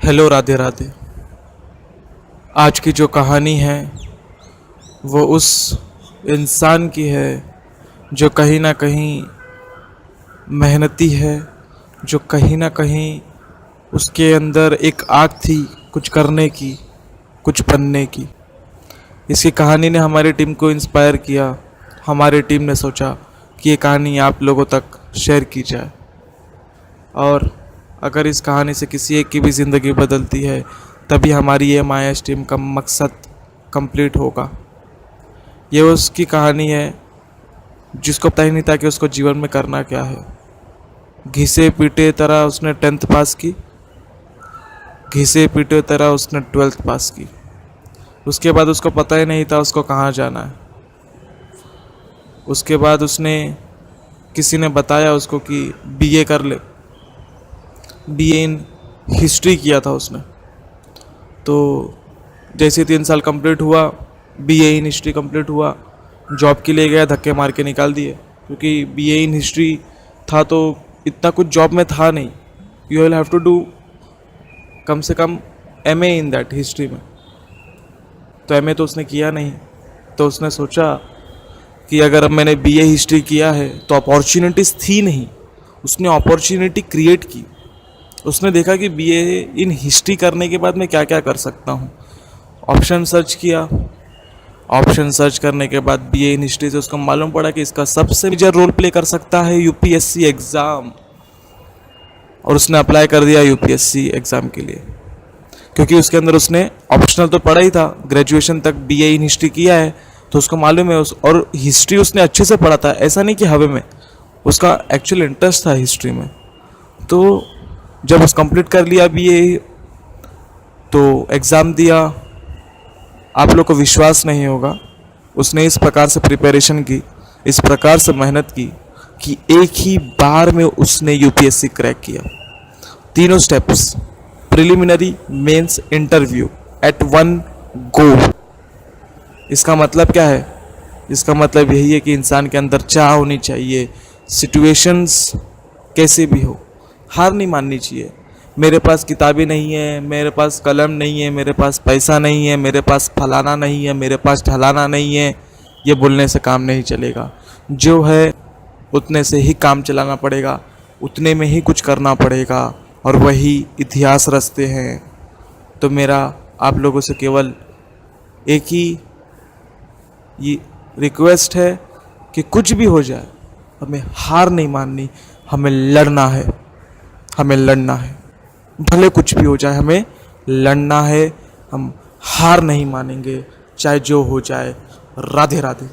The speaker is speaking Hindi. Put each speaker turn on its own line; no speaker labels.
हेलो, राधे राधे। आज की जो कहानी है वो उस इंसान की है जो कहीं ना कहीं मेहनती है, जो कहीं ना कहीं उसके अंदर एक आग थी कुछ करने की, कुछ बनने की। इसकी कहानी ने हमारी टीम को इंस्पायर किया। हमारी टीम ने सोचा कि ये कहानी आप लोगों तक शेयर की जाए, और अगर इस कहानी से किसी एक की भी ज़िंदगी बदलती है तभी हमारी ये मायास टीम का मकसद कंप्लीट होगा। ये उसकी कहानी है जिसको पता ही नहीं था कि उसको जीवन में करना क्या है। घिसे पीटे तरह उसने 10th पास की, घिसे पीटे तरह उसने 12th पास की। उसके बाद उसको पता ही नहीं था उसको कहाँ जाना है। उसके बाद उसने किसी ने बताया उसको कि बीए कर ले। बीए इन हिस्ट्री किया था उसने। तो जैसे 3 साल कंप्लीट हुआ, बीए इन हिस्ट्री कंप्लीट हुआ, जॉब के लिए गया, धक्के मार के निकाल दिए, क्योंकि बीए इन हिस्ट्री था तो इतना कुछ जॉब में था नहीं। You will have to do कम से कम एमए इन दैट हिस्ट्री में। तो एमए तो उसने किया नहीं। तो उसने सोचा कि अगर अब मैंने बीए हिस्ट्री किया है तो अपॉर्चुनिटीज़ थी नहीं, उसने अपॉर्चुनिटी क्रिएट की। उसने देखा कि बीए इन हिस्ट्री करने के बाद मैं क्या क्या कर सकता हूँ। ऑप्शन सर्च किया। ऑप्शन सर्च करने के बाद बीए इन हिस्ट्री से उसको मालूम पड़ा कि इसका सबसे मेजर रोल प्ले कर सकता है यूपीएससी एग्ज़ाम। और उसने अप्लाई कर दिया यूपीएससी एग्ज़ाम के लिए, क्योंकि उसके अंदर उसने ऑप्शनल तो पढ़ा ही था, ग्रेजुएशन तक बीए इन हिस्ट्री किया है, तो उसको मालूम है और हिस्ट्री उसने अच्छे से पढ़ा था, ऐसा नहीं कि हवे में। उसका एक्चुअल इंटरेस्ट था हिस्ट्री में। तो जब उस कंप्लीट कर लिया बीए तो एग्ज़ाम दिया। आप लोग को विश्वास नहीं होगा, उसने इस प्रकार से प्रिपरेशन की, इस प्रकार से मेहनत की कि एक ही बार में उसने यूपीएससी क्रैक किया। तीनों steps, preliminary, mains, interview at one go. इसका मतलब क्या है? इसका मतलब यही है कि इंसान के अंदर चाह होनी चाहिए। सिचुएशंस कैसे भी हो, हार नहीं माननी चाहिए। मेरे पास किताबें नहीं है, मेरे पास कलम नहीं है, मेरे पास पैसा नहीं है, मेरे पास फलाना नहीं है, मेरे पास ढलाना नहीं है, ये बोलने से काम नहीं चलेगा। जो है उतने से ही काम चलाना पड़ेगा, उतने में ही कुछ करना पड़ेगा, और वही इतिहास रचते हैं। तो मेरा आप लोगों से केवल एक ही ये रिक्वेस्ट है कि कुछ भी हो जाए हमें हार नहीं माननी, हमें लड़ना है। हमें लड़ना है, भले कुछ भी हो जाए हमें लड़ना है। हम हार नहीं मानेंगे, चाहे जो हो जाए। राधे राधे।